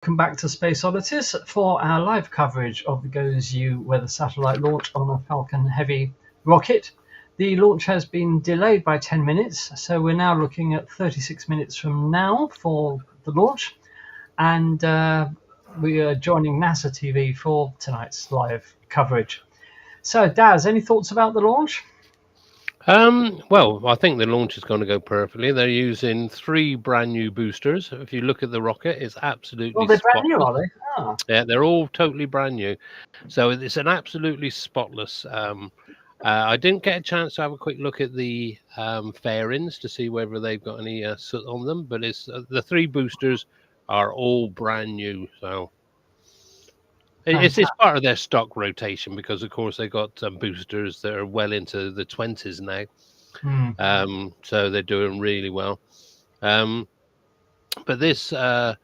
Welcome back to Space Oddities for our live coverage of the GOES-U weather satellite launch on a Falcon Heavy rocket. The launch has been delayed by 10 minutes, so we're now looking at 36 minutes from now for the launch. And we are joining NASA TV for tonight's live coverage. So, Daz, any thoughts about the launch? Well, I think the launch is going to go perfectly. They're using 3 brand new boosters. If you look at the rocket, it's absolutely Well, they're brand new, spotless. are they? Oh. Yeah, they're all totally brand new. So it's an absolutely spotless. I didn't get a chance to have a quick look at the fairings to see whether they've got any soot on them, but it's the 3 boosters are all brand new. So it's part of their stock rotation because, of course, they got boosters that are well into the 20s now. So they're doing really well. But this, I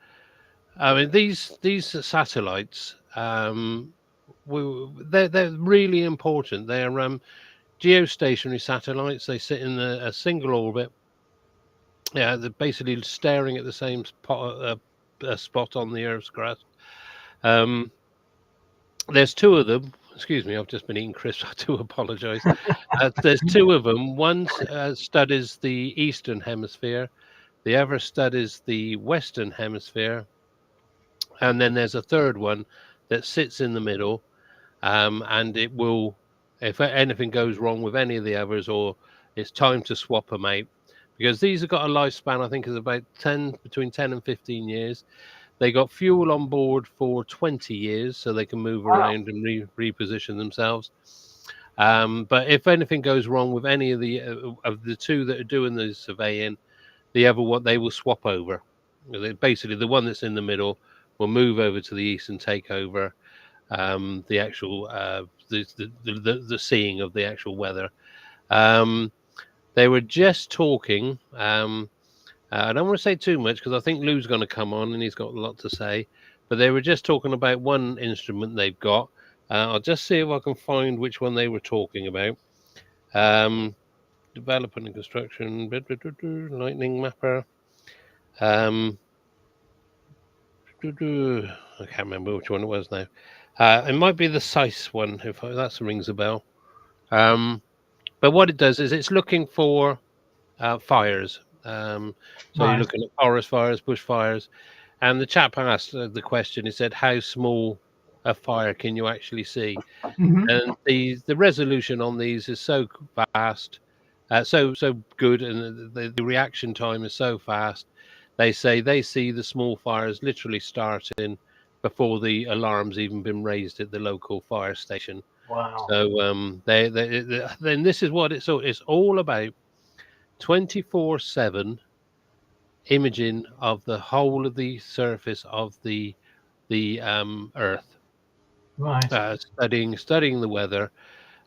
mean, these satellites, they're really important. They're geostationary satellites. They sit in a single orbit. Yeah, they're basically staring at the same spot on the Earth's crust. There's 2 of them. Excuse me, I've just been eating crisps. I do apologise. There's 2 of them. One studies the Eastern Hemisphere. The other studies the Western Hemisphere. And then there's a third one that sits in the middle. And it will, if anything goes wrong with any of the others, or it's time to swap them out, because these have got a lifespan, I think, is about between 10 and 15 years. They got fuel on board for 20 years, so they can move around and reposition themselves. But if anything goes wrong with any of the 2 that are doing the surveying, the other one, they will swap over. Basically, the one that's in the middle will move over to the east and take over the actual the seeing of the actual weather. They were just talking. I don't want to say too much because I think Lou's going to come on and he's got a lot to say. But they were just talking about one instrument they've got. I'll just see if I can find which one they were talking about. Development and construction, lightning mapper. I can't remember which one it was now. It might be the SICE one, if that rings a bell. But what it does is it's looking for fires. So you're looking at forest fires, bush fires. And the chap asked the question, he said, how small a fire can you actually see? And the resolution on these is so fast, so good, and the reaction time is so fast. They say they see the small fires literally starting before the alarm's even been raised at the local fire station. Wow. So then this is what it's all about: 24/7 imaging of the whole of the surface of the Earth. Right. Studying the weather.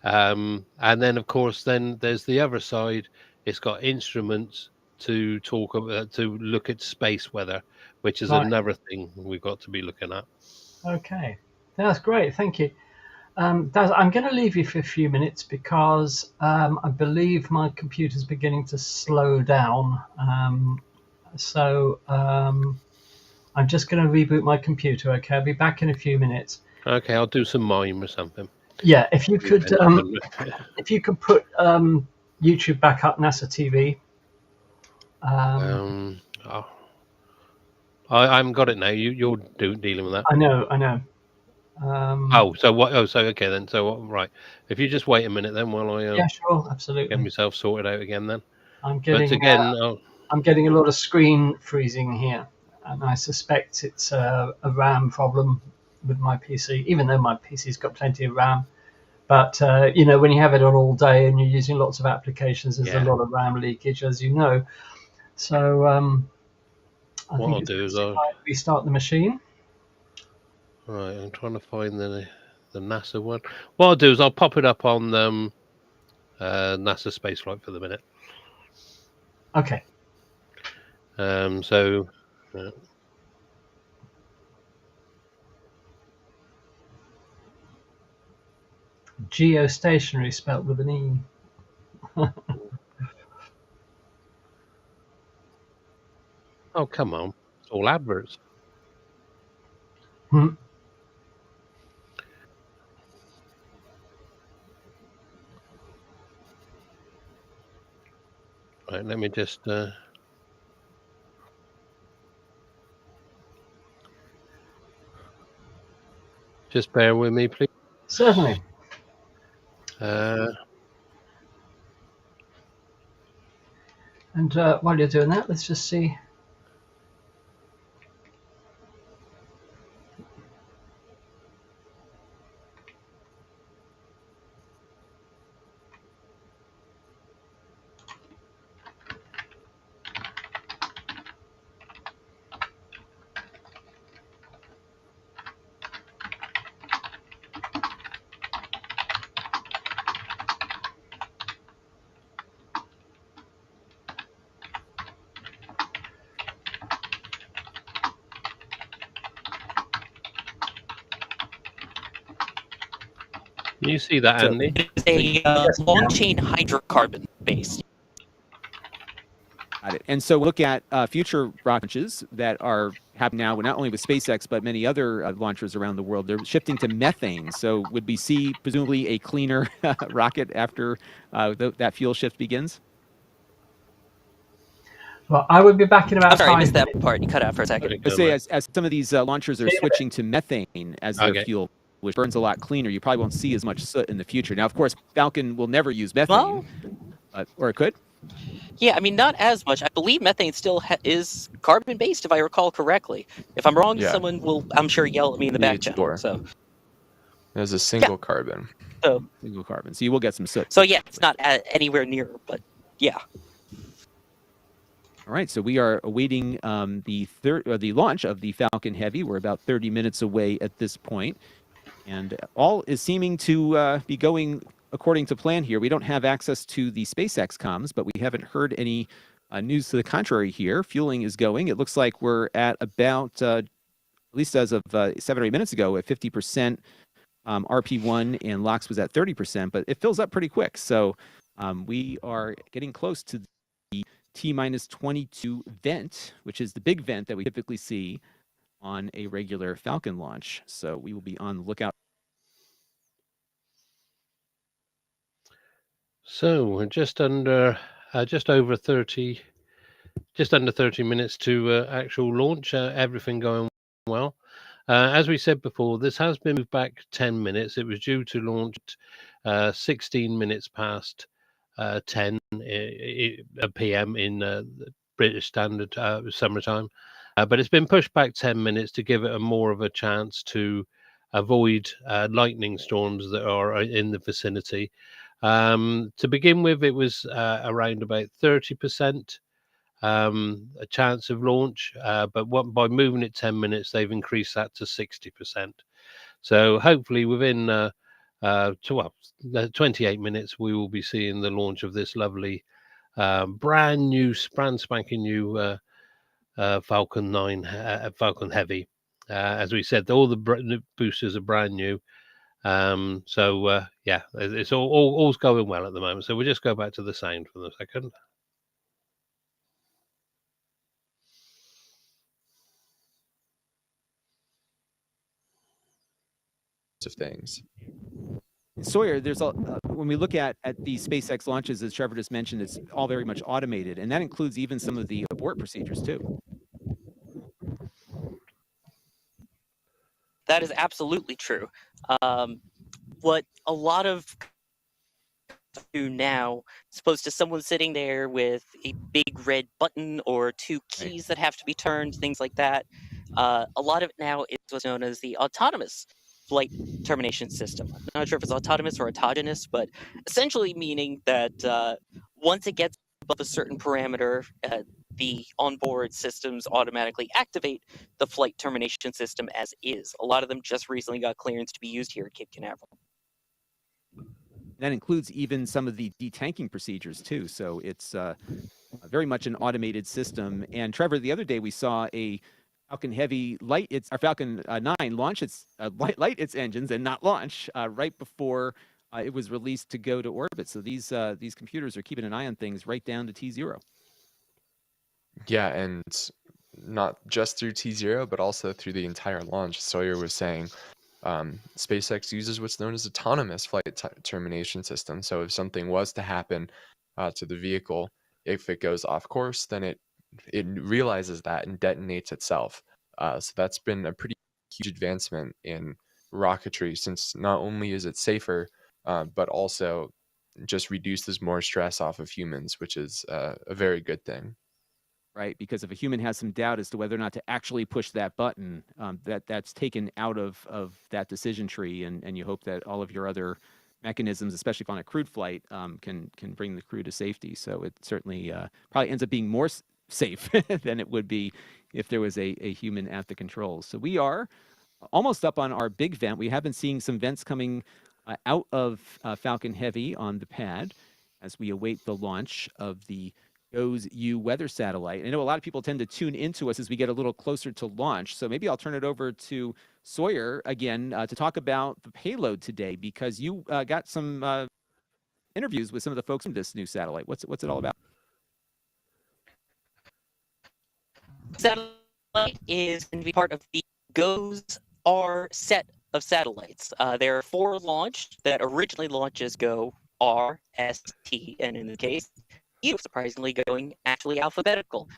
And then, of course, then there's the other side. It's got instruments to talk about, to look at space weather, which is another thing we've got to be looking at. Okay, that's great. Thank you. Daz, I'm going to leave you for a few minutes because I believe my computer's beginning to slow down. So I'm just going to reboot my computer. Okay, I'll be back in a few minutes. Okay, I'll do some mime or something. Yeah, if you could put YouTube back up, NASA TV. I haven't got it now. You're dealing with that. I know. Okay then. So right, if you just wait a minute then while I yeah, sure, absolutely, get myself sorted out again. Then I'm getting a lot of screen freezing here, and I suspect it's a RAM problem with my PC. Even though my PC's got plenty of RAM, but when you have it on all day and you're using lots of applications, there's a lot of RAM leakage, as you know. So I think I'll do is I'll restart the machine. Right, I'm trying to find the NASA one. What I'll do is I'll pop it up on NASA Spaceflight for the minute. Okay. Geostationary spelt with an E. Oh, come on. It's all adverts. Hmm. Right, let me just bear with me, please. Certainly. And while you're doing that, let's just see. Can you see that, So Andy? it's a long chain hydrocarbon base. Got it. And so look at future rocket launches that are happening now, not only with SpaceX, but many other launchers around the world. They're shifting to methane. So would we see presumably a cleaner rocket after that fuel shift begins? Well, I would be back in about I'm sorry, I 5 missed minutes. that part. You cut out for a second. Let's say as some of these launchers are switching to methane as their fuel, which burns a lot cleaner, you probably won't see as much soot in the future. Now, of course, Falcon will never use methane, or it could. Yeah, I mean, not as much. I believe methane still is carbon-based, if I recall correctly. If I'm wrong, someone will, I'm sure, yell at me in the back channel. So there's a single carbon. So single carbon. So you will get some soot. So yeah, it's not anywhere near, but yeah. All right, so we are awaiting the launch of the Falcon Heavy. We're about 30 minutes away at this point, and all is seeming to be going according to plan here. We don't have access to the SpaceX comms, but we haven't heard any news to the contrary here. Fueling is going. It looks like we're at about, at least as of 7 or 8 minutes ago, at 50%. RP1 and LOX was at 30%, but it fills up pretty quick. So we are getting close to the T-22 vent, which is the big vent that we typically see on a regular Falcon launch. So we will be on the lookout. So we're just under 30 minutes to actual launch. Everything going well. As we said before, this has been moved back 10 minutes. It was due to launch 16 minutes past 10 p.m. in the British Standard summertime. But it's been pushed back 10 minutes to give it a more of a chance to avoid lightning storms that are in the vicinity. To begin with, it was around about 30%. A chance of launch, but by moving it 10 minutes, they've increased that to 60%. So hopefully within 28 minutes, we will be seeing the launch of this lovely, brand spanking new Falcon 9, Falcon Heavy. As we said, all the boosters are brand new. Yeah, it's all's going well at the moment. So we'll just go back to the sound for a second. Of things. Sawyer, there's when we look at the SpaceX launches, as Trevor just mentioned, it's all very much automated, and that includes even some of the abort procedures too. That is absolutely true. What a lot of do now, as opposed to someone sitting there with a big red button or two keys that have to be turned, things like that. A lot of it now is what's known as the autonomous flight termination system. I'm not sure if it's autonomous or autogenous, but essentially meaning that once it gets above a certain parameter, the onboard systems automatically activate the flight termination system as is. A lot of them just recently got clearance to be used here at Cape Canaveral. That includes even some of the detanking procedures too. So it's very much an automated system. And Trevor, the other day we saw a Falcon Heavy our Falcon 9 launch light its engines and not launch right before it was released to go to orbit. So these computers are keeping an eye on things right down to T0. Yeah, and not just through T0, but also through the entire launch. Sawyer was saying SpaceX uses what's known as autonomous flight termination system. So if something was to happen to the vehicle, if it goes off course, then it realizes that and detonates itself. So that's been a pretty huge advancement in rocketry, since not only is it safer, but also just reduces more stress off of humans, which is a very good thing. Right, because if a human has some doubt as to whether or not to actually push that button, that's taken out of that decision tree, and you hope that all of your other mechanisms, especially if on a crewed flight, can bring the crew to safety. So it certainly probably ends up being more safe than it would be if there was a human at the controls. So we are almost up on our big vent. We have been seeing some vents coming out of Falcon Heavy on the pad as we await the launch of the GOES-U weather satellite. I know a lot of people tend to tune into us as we get a little closer to launch. So maybe I'll turn it over to Sawyer again to talk about the payload today, because you got some interviews with some of the folks in this new satellite. What's it all about? Satellite is going to be part of the GOES-R set of satellites. There are 4 launched that originally launched as GO-R, S, T, and in the case, surprisingly going actually alphabetical,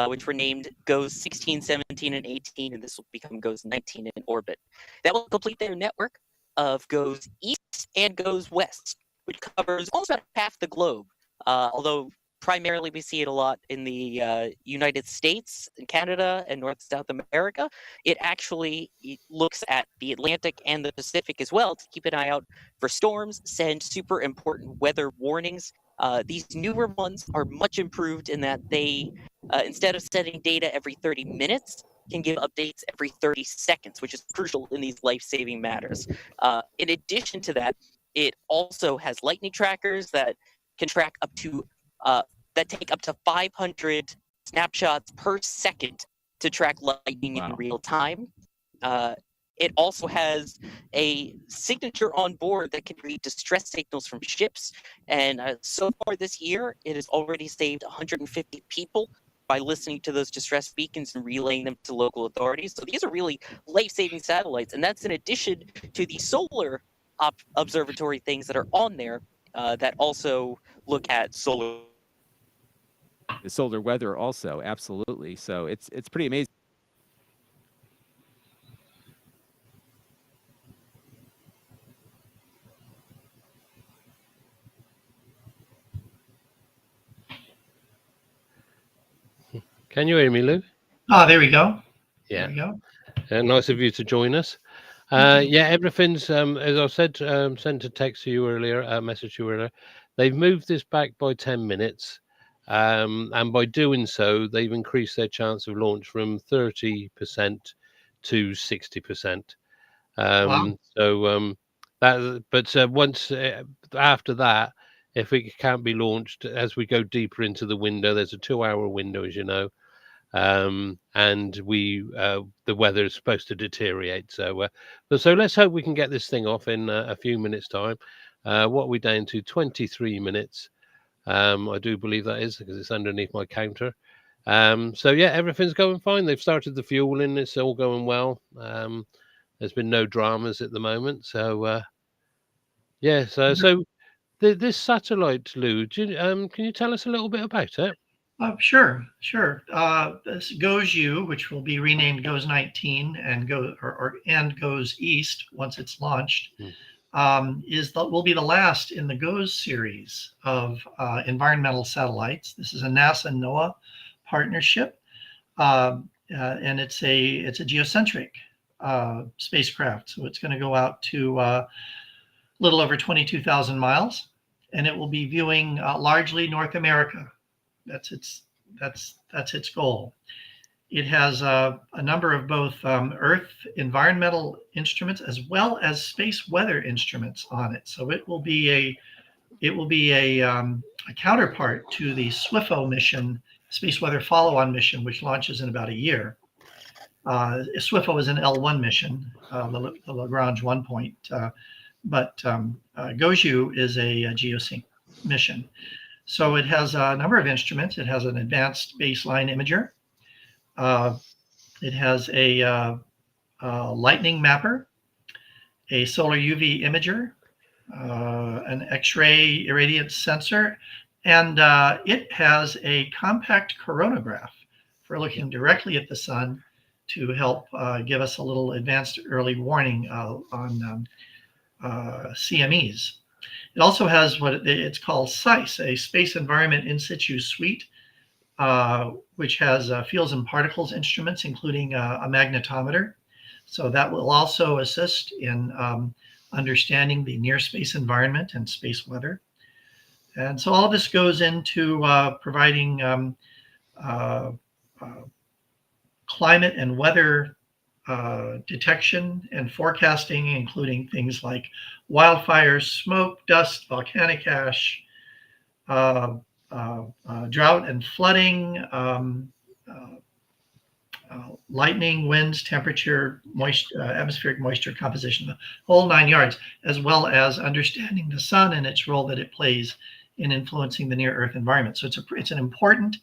which were named GOES 16, 17, and 18, and this will become GOES 19 in orbit. That will complete their network of GOES East and GOES West, which covers almost about half the globe, although primarily we see it a lot in the United States, Canada, and North South America. It actually looks at the Atlantic and the Pacific as well to keep an eye out for storms, send super important weather warnings. These newer ones are much improved in that they, instead of sending data every 30 minutes, can give updates every 30 seconds, which is crucial in these life-saving matters. In addition to that, it also has lightning trackers that can track up to that take up to 500 snapshots per second to track lightning in real time. It also has a signature on board that can read distress signals from ships. And so far this year, it has already saved 150 people by listening to those distress beacons and relaying them to local authorities. So these are really life-saving satellites. And that's in addition to the solar observatory things that are on there that also look at solar. The solar weather also, absolutely. So it's pretty amazing. Can you hear me, Lou? Oh, there we go. Yeah. There we go. Nice of you to join us. Yeah, everything's, as I said, sent a text to you earlier, a message to you earlier. They've moved this back by 10 minutes. And by doing so, they've increased their chance of launch from 30% to 60%. Wow. So but once after that, if it can't be launched, as we go deeper into the window, there's a 2-hour window, as you know, and the weather is supposed to deteriorate. So let's hope we can get this thing off in a few minutes' time. What are we down to? 23 minutes. I do believe that is, because it's underneath my counter. So yeah, everything's going fine. They've started the fueling. It's all going well. There's been no dramas at the moment. So yeah. So this satellite, Lou, can you tell us a little bit about it? Sure. This GOES-U, which will be renamed GOES 19 and GOES East once it's launched, will be the last in the GOES series of environmental satellites. This is a NASA-NOAA partnership, and it's a geocentric spacecraft. So it's going to go out to a little over 22,000 miles, and it will be viewing largely North America. That's its goal. It has a number of both Earth environmental instruments as well as space weather instruments on it. So it will be a counterpart to the SWIFO mission, Space Weather Follow-on mission, which launches in about a year. SWIFO is an L1 mission, the Lagrange 1 point, but GOES-U is a geosync mission. So it has a number of instruments. It has an advanced baseline imager. It has a lightning mapper, a solar UV imager, an X-ray irradiance sensor, and it has a compact coronagraph for looking directly at the sun to help give us a little advanced early warning on CMEs. It also has what it's called SEIS, a Space Environment In Situ Suite, which has fields and particles instruments, including a magnetometer. So that will also assist in understanding the near space environment and space weather. And so all of this goes into providing climate and weather detection and forecasting, including things like wildfires, smoke, dust, volcanic ash, drought and flooding, lightning, winds, temperature, moisture, atmospheric moisture composition, the whole 9 yards, as well as understanding the sun and its role that it plays in influencing the near Earth environment. So it's an important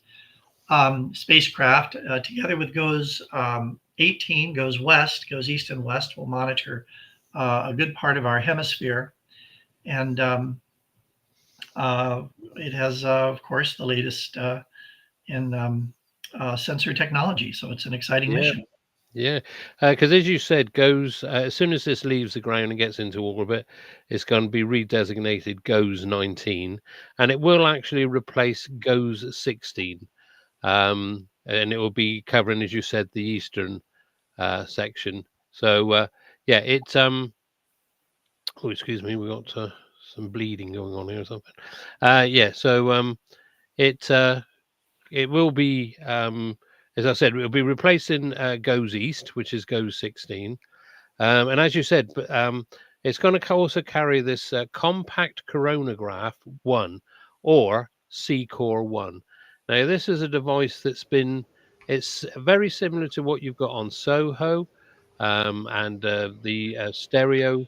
spacecraft. Together with GOES 18, goes west, goes east and west, will monitor a good part of our hemisphere. And it has, of course, the latest in sensor technology. So it's an exciting mission. Yeah, because as you said, GOES, as soon as this leaves the ground and gets into orbit, it's going to be redesignated GOES 19, and it will actually replace GOES 16. And it will be covering, as you said, the eastern section. So yeah, it's oh, excuse me, we got some bleeding going on here or something. Yeah, so it will be, as I said, it will be replacing GOES East, which is GOES 16. And as you said, it's going to also carry this compact coronagraph 1 or C-Core 1. Now, this is a device it's very similar to what you've got on SOHO and the stereo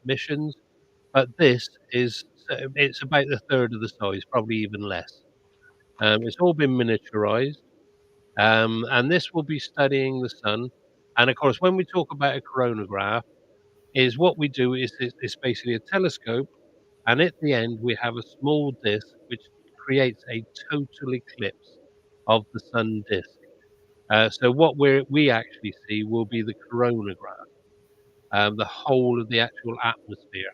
missions, but it's about a third of the size, probably even less. It's all been miniaturized, and this will be studying the sun. And of course, when we talk about a coronagraph, is what we do is it's basically a telescope, and at the end we have a small disk which creates a total eclipse of the sun disk. So what we actually see will be the coronagraph, the whole of the actual atmosphere.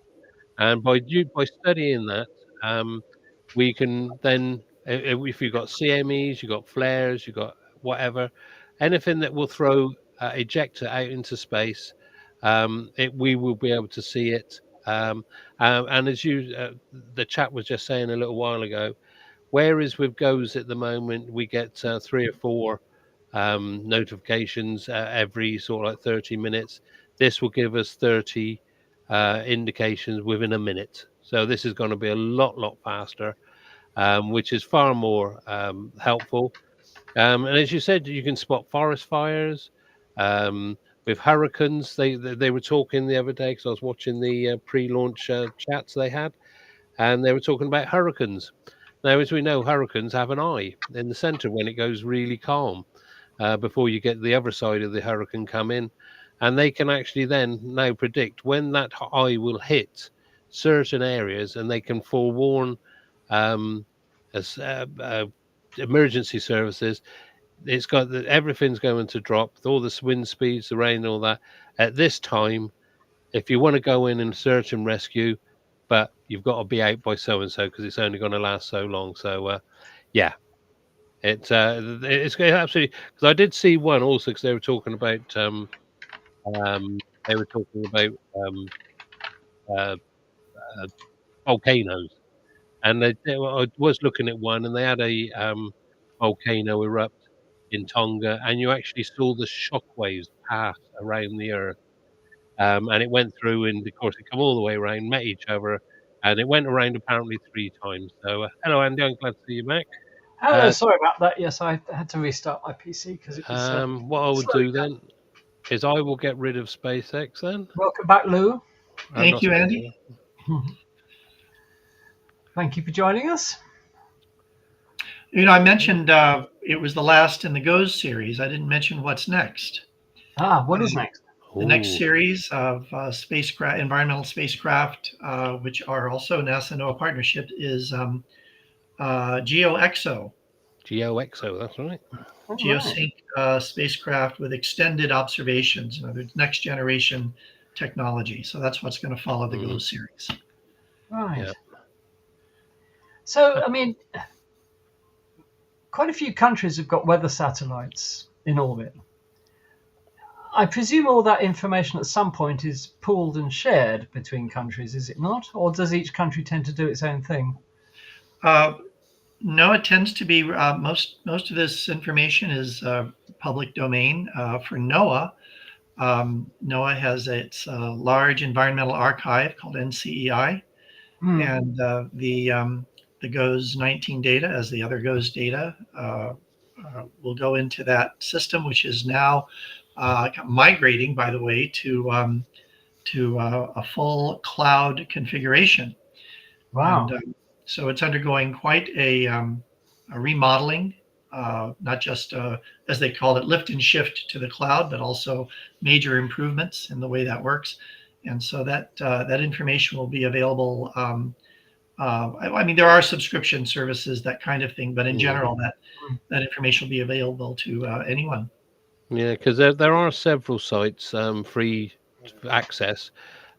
And by studying that, we can then, if you've got CMEs, you've got flares, you've got whatever, anything that will throw ejector out into space, we will be able to see it. And as the chat was just saying a little while ago, whereas with GOES at the moment, we get 3 or 4 notifications every sort of like 30 minutes. This will give us 30 indications within a minute. So this is going to be a lot faster, which is far more helpful. And as you said, you can spot forest fires. With hurricanes, they were talking the other day because I was watching the pre-launch chats they had, and they were talking about hurricanes. Now, as we know, hurricanes have an eye in the center when it goes really calm before you get the other side of the hurricane come in. And they can actually then now predict when that eye will hit certain areas, and they can forewarn as emergency services. It's got everything's going to drop, all the wind speeds, the rain, all that. At this time, if you want to go in and search and rescue, but you've got to be out by so and so because it's only going to last so long. So yeah, it's absolutely, because I did see one also because they were talking about uh, volcanoes, and I was looking at one, and they had a volcano erupt in Tonga, and you actually saw the shock waves pass around the earth. And it went through, and of course, it come all the way around, met each other, and it went around apparently 3 times. So, hello, Andy. I'm glad to see you back. Hello, sorry about that. Yes, I had to restart my PC because it was. What I will do then is I will get rid of SpaceX then. Welcome back, Lou. Thank you, Andy. Thank you for joining us. I mentioned it was the last in the GOES series. I didn't mention what's next. What is next? The next Ooh. series of spacecraft, environmental spacecraft, which are also NASA NOAA partnership, is GeoXO, GeoXO, that's right. All right. geosync spacecraft with extended observations. In other words, next generation technology. So that's what's going to follow the GOES series. Right. Yeah. So, I mean, quite a few countries have got weather satellites in orbit. I presume all that information at some point is pooled and shared between countries, is it not? Or does each country tend to do its own thing? No, it tends to be most of this information is public domain for NOAA. NOAA has its large environmental archive called NCEI, and the GOES 19 data, as the other GOES data, will go into that system, which is now migrating, by the way, to a full cloud configuration. Wow. And so it's undergoing quite a remodeling, not just, as they call it, lift and shift to the cloud, but also major improvements in the way that works. And so that information will be available. I mean, there are subscription services, that kind of thing, but in general, that information will be available to anyone. Yeah, because there are several sites, free access,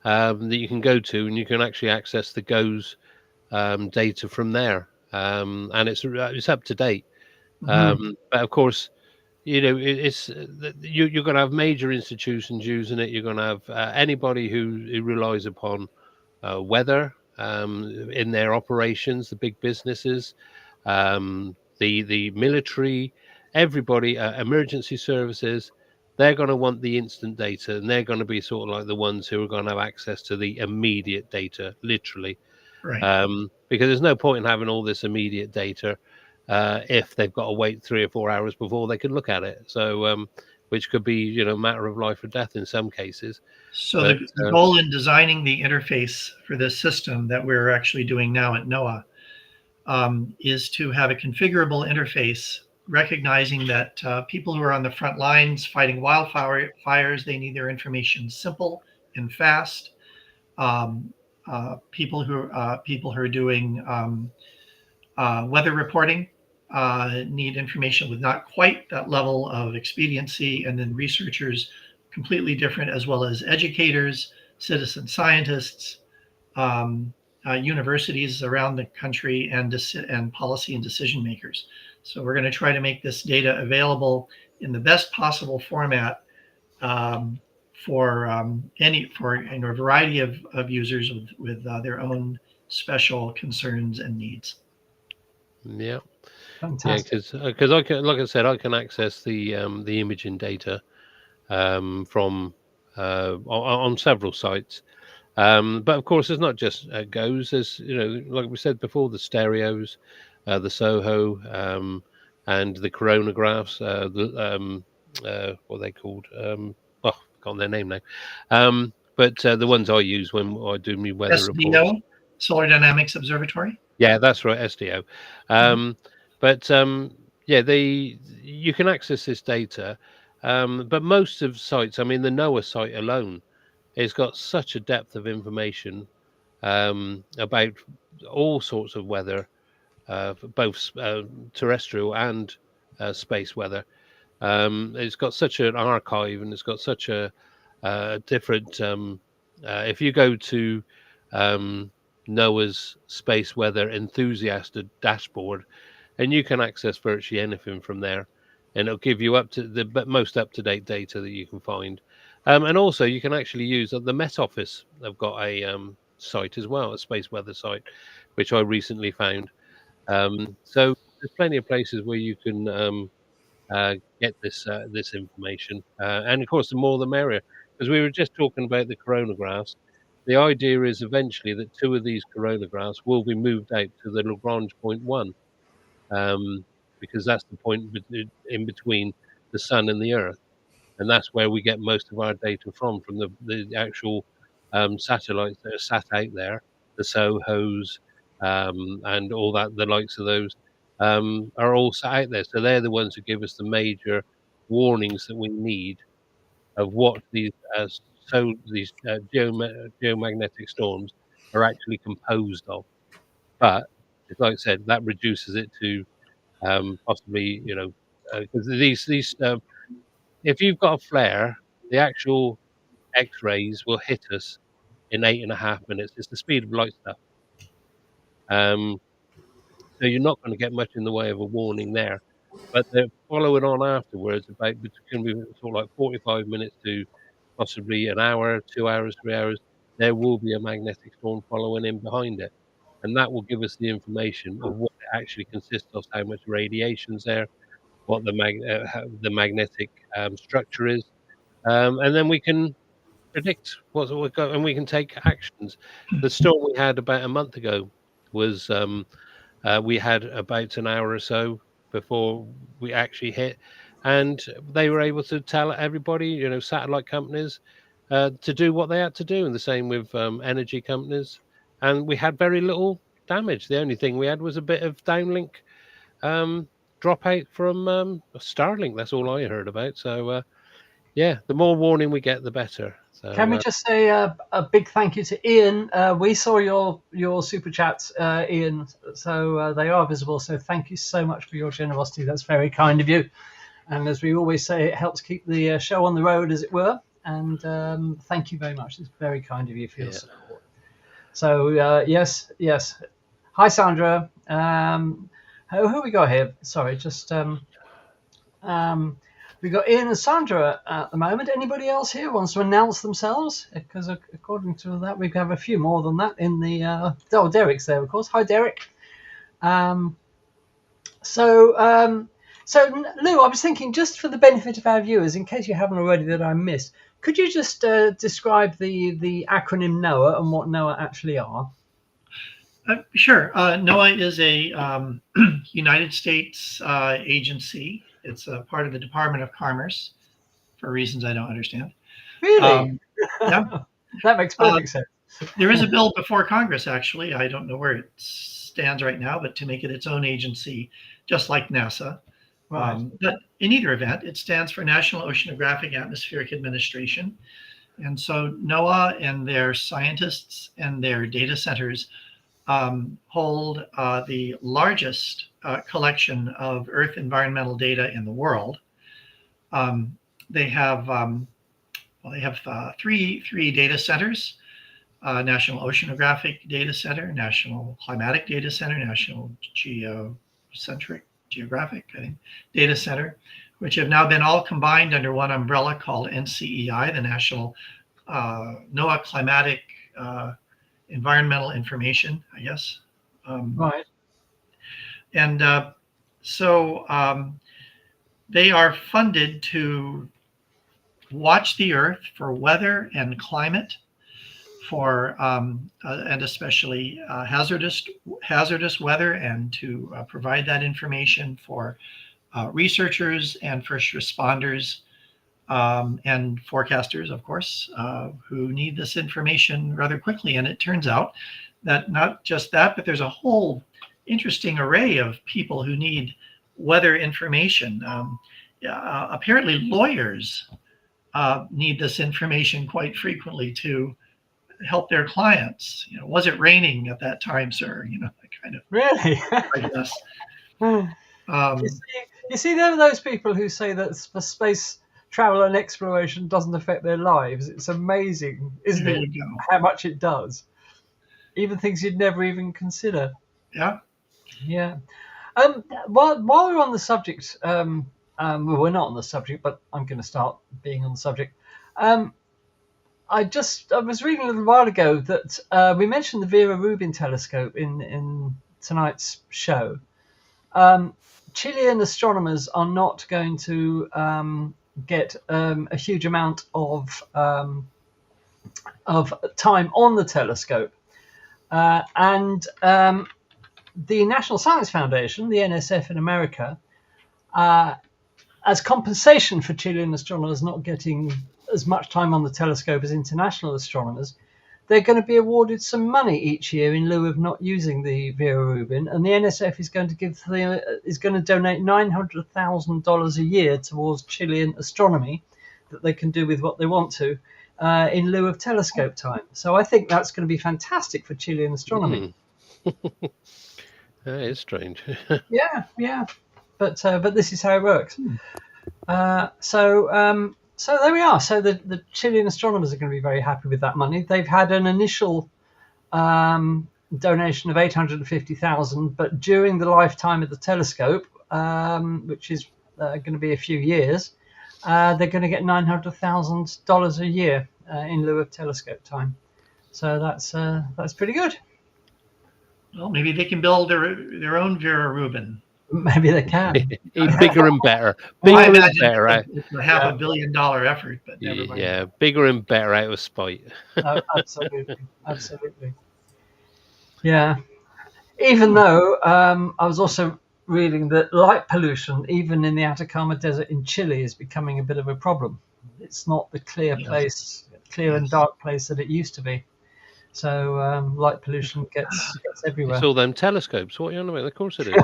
that you can go to, and you can actually access the GOES data from there, and it's up to date. But of course, it's you're going to have major institutions using it. You're going to have anybody who relies upon weather in their operations, the big businesses, the military, everybody, emergency services. They're going to want the instant data, and they're going to be sort of like the ones who are going to have access to the immediate data, literally. Right. Because there's no point in having all this immediate data if they've got to wait 3 or 4 hours before they can look at it. So, which could be, a matter of life or death in some cases. So But, the goal in designing the interface for this system that we're actually doing now at NOAA is to have a configurable interface, recognizing that people who are on the front lines fighting wildfires, they need their information simple and fast. People who are doing weather reporting need information with not quite that level of expediency, and then researchers completely different, as well as educators, citizen scientists, universities around the country, and policy and decision makers. So we're going to try to make this data available in the best possible format for a variety of users with their own special concerns and needs. Yeah, Fantastic. because I can, like I said, I can access the imaging data from on several sites. But of course, it's not just GOES. There's, like we said before, the stereos, the Soho, and the coronagraphs. What are they called? Oh, I can't their name now. But the ones I use when I do my weather reports. SDO, Solar Dynamics Observatory. Yeah, that's right, SDO. But yeah, you can access this data. But most of sites, I mean, the NOAA site alone, it's got such a depth of information about all sorts of weather, both terrestrial and space weather. It's got such an archive, and it's got such a different. If you go to NOAA's space weather enthusiast dashboard, and you can access virtually anything from there, and it'll give you up to the most up-to-date data that you can find. And also, you can actually use the Met Office. They've got a site as well, a space weather site, which I recently found. So there's plenty of places where you can get this information, and of course, the more the merrier. Because we were just talking about the coronagraphs. The idea is eventually that 2 of these coronagraphs will be moved out to the Lagrange point 1, because that's the point in between the sun and the Earth, and that's where we get most of our data from the actual satellites that are sat out there, the SOHOs, and all that, the likes of those. are all sat out there. So they're the ones who give us the major warnings that we need of what these geomagnetic storms are actually composed of. But it's like I said, that reduces it to possibly, because if you've got a flare, the actual X-rays will hit us in 8.5 minutes. It's the speed of light stuff. So you're not going to get much in the way of a warning there. But they're following on afterwards about between sort of like 45 minutes to possibly an hour, 2 hours, 3 hours. There will be a magnetic storm following in behind it, and that will give us the information of what it actually consists of, how much radiation's there, what the magnetic structure is, and then we can predict what we're going, and we can take actions. The storm we had about a month ago was we had about an hour or so before we actually hit, and they were able to tell everybody, satellite companies, to do what they had to do, and the same with energy companies. And we had very little damage. The only thing we had was a bit of downlink dropout from Starlink. That's all I heard about. So yeah, the more warning we get, the better. So, Can we just say a big thank you to Ian? We saw your super chats, Ian, so they are visible. So thank you so much for your generosity. That's very kind of you. And as we always say, it helps keep the show on the road, as it were. And thank you very much. It's very kind of you for your support. So yes. Hi, Sandra. Who we got here? Sorry, just we got Ian and Sandra at the moment. Anybody else here wants to announce themselves? Because according to that, we have a few more than that in the. Derek's there, of course. Hi, Derek. So Lou, I was thinking, just for the benefit of our viewers, in case you haven't already, that I missed, could you just describe the acronym NOAA and what NOAA actually are? Sure. NOAA is a United States agency. It's a part of the Department of Commerce for reasons I don't understand. Really? Yeah. That makes perfect sense. There is a bill before Congress, actually. I don't know where it stands right now, but to make it its own agency, just like NASA. Right. But in either event, it stands for National Oceanographic Atmospheric Administration. And so NOAA and their scientists and their data centers hold the largest collection of Earth environmental data in the world. They have three data centers: National Oceanographic Data Center, National Climatic Data Center, National Geographic Data Center, which have now been all combined under one umbrella called NCEI, the National NOAA Climatic Environmental Information, I guess. Right. And so they are funded to watch the Earth for weather and climate, for and especially hazardous weather, and to provide that information for researchers and first responders and forecasters, of course, who need this information rather quickly. And it turns out that not just that, but there's a whole interesting array of people who need weather information. Apparently lawyers need this information quite frequently to help their clients. Was it raining at that time, sir? That kind of. Really? I guess. You see, there are those people who say that space travel and exploration doesn't affect their lives. It's amazing, isn't it? How much it does. Even things you'd never even consider. Yeah. Yeah. While we're on the subject, well, we're not on the subject, but I'm going to start being on the subject. I was reading a little while ago that we mentioned the Vera Rubin telescope in tonight's show. Chilean astronomers are not going to get a huge amount of time on the telescope, and the National Science Foundation, the NSF in America, as compensation for Chilean astronomers not getting as much time on the telescope as international astronomers, they're going to be awarded some money each year in lieu of not using the Vera Rubin, and the NSF is going to donate $900,000 a year towards Chilean astronomy that they can do with what they want to in lieu of telescope time. So I think that's going to be fantastic for Chilean astronomy. That is strange. Yeah. But this is how it works. So there we are. So the Chilean astronomers are going to be very happy with that money. They've had an initial donation of 850,000, but during the lifetime of the telescope, which is going to be a few years, they're going to get $900,000 a year in lieu of telescope time. So that's pretty good. Well, maybe they can build their own Vera Rubin. Maybe they can. Bigger and better. I Bigger and imagine better. it's a $500 million effort, but never mind. Yeah, bigger and better out of spite. Absolutely. Yeah. Even though I was also reading that light pollution, even in the Atacama Desert in Chile, is becoming a bit of a problem. It's not the clear and dark place that it used to be. So light pollution gets everywhere. It's all them telescopes. What are you on about? Of course it is.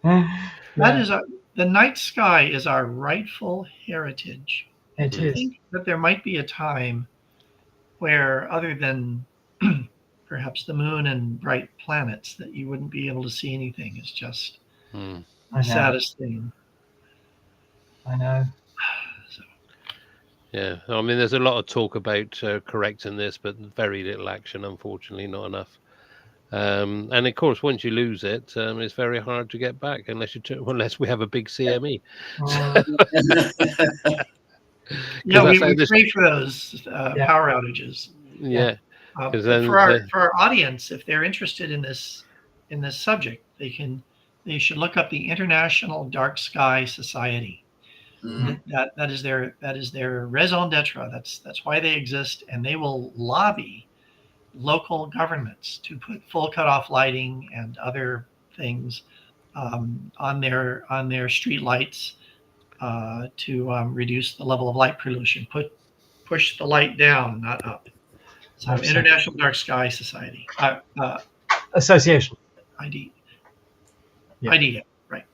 That is the night sky is our rightful heritage. It I is. think that there might be a time where, other than perhaps the moon and bright planets, that you wouldn't be able to see anything. It's just the saddest thing. I know. Yeah, I mean, there's a lot of talk about correcting this, but very little action, unfortunately, not enough. And of course, once you lose it, it's very hard to get back unless we have a big CME. We pray for those power outages. Yeah, for our audience, if they're interested in this subject, they should look up the International Dark Sky Society. That is their raison d'etre. That's why they exist, and they will lobby local governments to put full cutoff lighting and other things on their street lights to reduce the level of light pollution. Push the light down, not up. So International Dark Sky Society Association. ID. Yeah. ID. Right.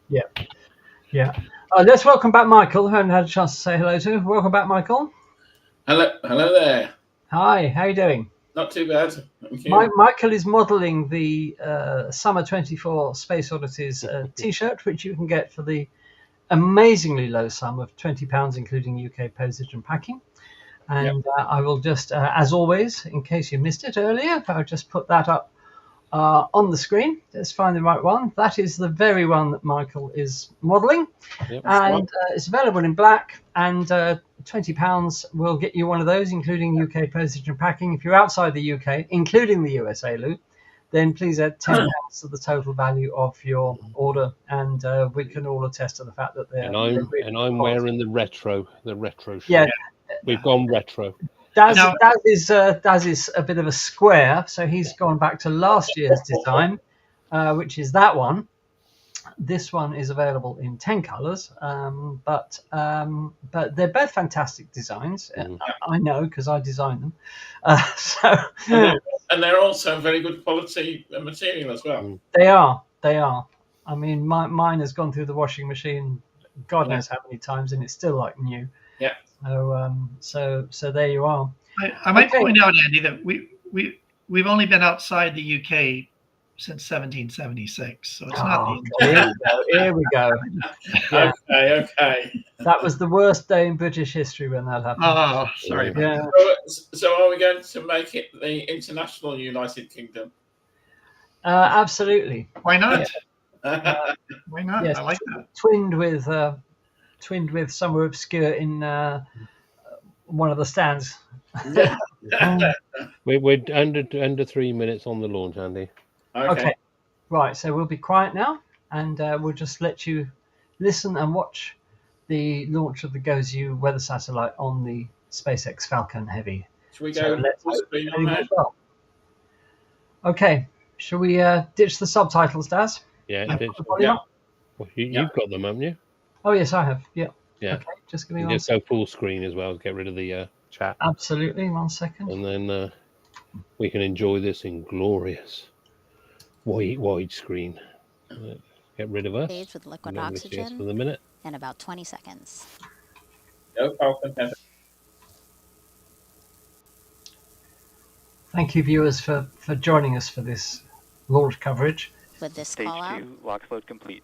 Yeah. Let's welcome back Michael, who I haven't had a chance to say hello to. Welcome back, Michael. Hello there. Hi, how are you doing? Not too bad. Thank you. Michael is modelling the Summer 24 Space Oddities T-shirt, which you can get for the amazingly low sum of £20, including UK postage and packing. And I will just, as always, in case you missed it earlier, I'll just put that up on the screen. Let's find the right one. That is the very one that Michael is modelling. And it's available in black, and £20 will get you one of those, including UK postage and packing. If you're outside the UK, including the USA, Lou, then please add £10 to the total value of your order, and we can all attest to the fact that they're. And I'm wearing the retro shirt. Yeah, we've gone retro. Daz is a bit of a square, so he's gone back to last year's design, which is that one. This one is available in 10 colours, but they're both fantastic designs. I know because I designed them. And they're also very good quality material as well. They are. I mean, mine has gone through the washing machine, God knows how many times, and it's still like new. Yeah. So there you are. I might point out, Andy, that we've only been outside the UK since 1776, so it's not the end. Here we go. Yeah. Okay. That was the worst day in British history when that happened. Oh, sorry. Yeah. So are we going to make it the international United Kingdom? Absolutely. Why not? Why not? Yes, I like that. Twinned with somewhere obscure in one of the stands. We're under 3 minutes on the launch, Andy. Okay. Right, so we'll be quiet now, and we'll just let you listen and watch the launch of the GOES-U weather satellite on the SpaceX Falcon Heavy. Should we go full screen on that? Okay, shall we ditch the subtitles, Daz? Yeah. Well, you've got them, haven't you? Oh yes, I have. Yeah. Yeah. Okay. Just give me And one just second. go full screen as well. Get rid of the chat, Absolutely, 1 second. and then we can enjoy this in glorious wide screen. Get rid of us. Stage with liquid Let me see us oxygen for the minute. in about 20 seconds. No Falcon Heavy. Thank you, viewers, for joining us for this launch coverage. With this Stage call out, 2, LOX load complete.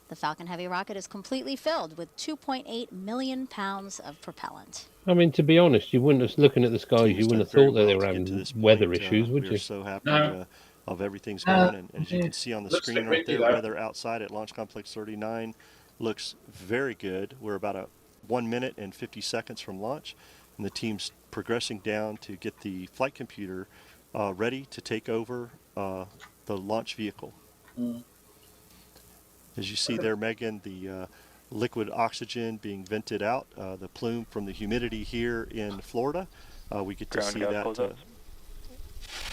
the Falcon Heavy rocket is completely filled with 2.8 million pounds of propellant. I mean, to be honest, you wouldn't have looking at the skies. You wouldn't have thought that they were having weather issues, would you? We're so happy No. of everything's No, going, and as you can see on the Looks screen like right windy, there, though. weather outside at Launch Complex 39 looks very good. We're about 1 minute and 50 seconds from launch, and the team's progressing down to get the flight computer ready to take over the launch vehicle. As you see there, Megan, the liquid oxygen being vented out, the plume from the humidity here in Florida. We get to Ground see gas that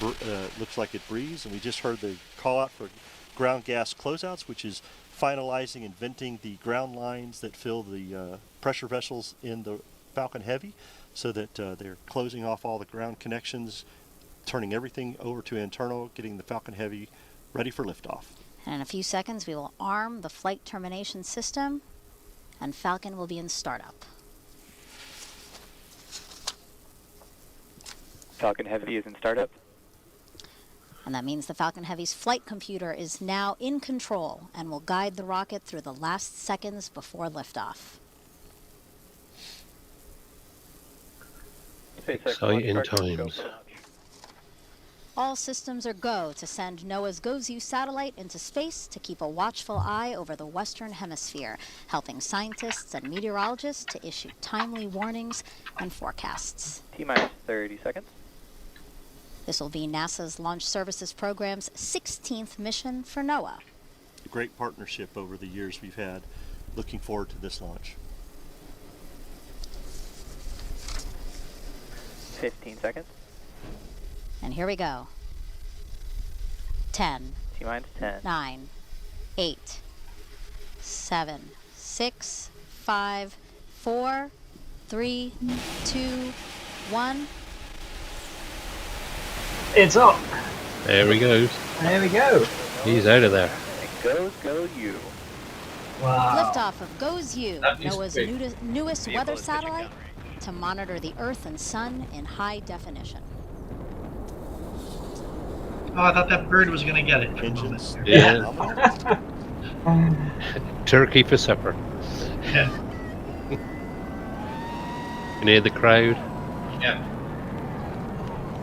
closeouts. looks like it breathes, and we just heard the call out for ground gas closeouts, which is finalizing and venting the ground lines that fill the pressure vessels in the Falcon Heavy, so that they're closing off all the ground connections, turning everything over to internal, getting the Falcon Heavy ready for liftoff. And in a few seconds, we will arm the flight termination system, and Falcon will be in startup. Falcon Heavy is in startup. And that means the Falcon Heavy's flight computer is now in control and will guide the rocket through the last seconds before liftoff. SpaceX Exciting launch partners, go times. for launch. All systems are go to send NOAA's GOES-U satellite into space to keep a watchful eye over the Western Hemisphere, helping scientists and meteorologists to issue timely warnings and forecasts. T-minus 30 seconds. This will be NASA's Launch Services Program's 16th mission for NOAA. A great partnership over the years we've had. Looking forward to this launch. 15 seconds. And here we go. 10, T-minus 10. 9, 8, 7, 6, 5, 4, 3, 2, 1. It's up. There he goes. There we go. He's out of there. And go you. Wow. Liftoff of GOES-U, That is NOAA's big. newest weather satellite, to monitor the Earth and Sun in high definition. Oh, I thought that bird was going to get it. For a moment. Engines. Yeah. Phenomenal. Turkey for supper. Yeah. You hear the crowd? Yeah.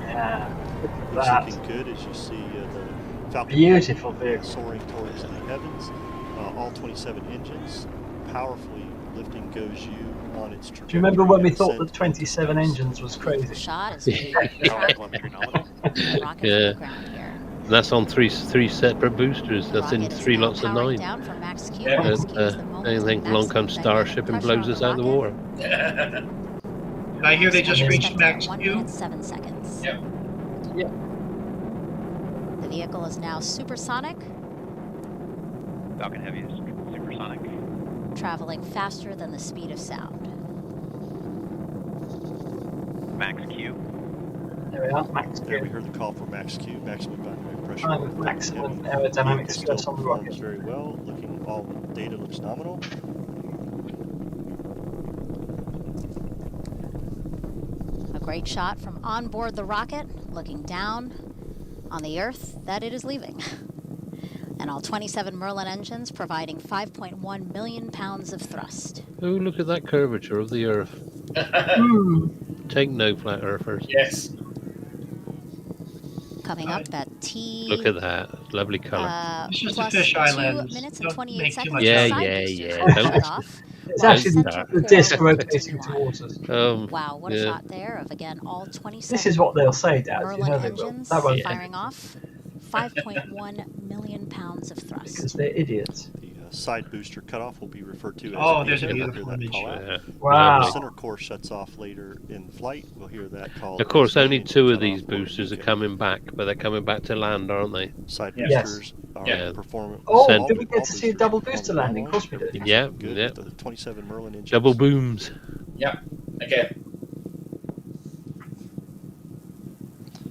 Yeah. It's That. looking good as you see the Falcon Beautiful Heavy, vehicle. soaring towards the heavens. All 27 engines powerfully lifting GOES-U on its trajectory. Do you remember when we and thought ascent that 27 into engines was crazy? The shot is being tracked the rocket from Yeah. the ground here. That's on three separate boosters. That's in Rocket is 3 now lots of powering 9. down for max Q. Yeah. Max Q is the moment Anything of along maximum comes Starship and dynamic blows pressure us on out of the water. I hear they just Rocket is reached expected max at 1 Q. minute 7 seconds. Yep. Yep. The vehicle is now supersonic, Falcon Heavy is supersonic. traveling faster than the speed of sound. Max Q. There we are. Max There we Q. heard the call for max Q, maximum dynamic pressure. Time of maximum aerodynamic Vehicle stress still on the performs rocket. very well. Looking, all the data looks nominal. A great shot from on board the rocket, looking down on the Earth that it is leaving. And all 27 Merlin engines providing 5.1 million pounds of thrust. Oh, look at that curvature of the Earth. Hmm. Take no, flat earthers. Yes. Coming up at T. Look at that. Lovely colour. It's just a plus fish 2 island. minutes and Don't 28 make too seconds. much Yeah, out of Side it. yeah, boosters yeah. will Don't- shut off. It's while actually center the core disc will rotating continue on. towards us. Wow, what a Yeah. shot there of, again, all 27 This is what they'll say, Dad. You Merlin know they will. engines That won't firing off. 5.1 million pounds of thrust. because they're idiots. The side booster cutoff will be referred to as Oh, a there's a beacon. We'll beautiful hear that image. call out. Yeah. Wow. The center core shuts off later in flight. We'll hear that call. Of course, as only beacon 2 of cutoff these or boosters are beacon. coming back, but they're coming back to land, aren't they? Side Yes. boosters Yeah. performance. Oh, Send- did we get to see a double booster landing? Of course we did. Yeah, Good. yeah. The 27 Merlin engines. Double booms. Yep. Again.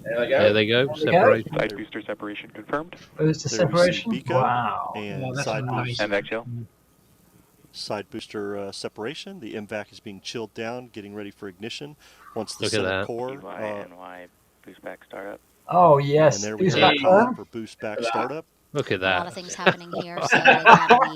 There they go. There they go. There we go. Separation. Side booster separation confirmed. Booster There we see separation. Pico Wow. and Oh, that's side nice. booster. And Vexel. Side booster separation. The MVAC is being chilled down, getting ready for ignition. Once the Look at center that. core, NY boost back startup. Oh and yes. there we Boost have back a call out burn. for boost back Look at that. startup. Look at A lot that. of things happening here. So again,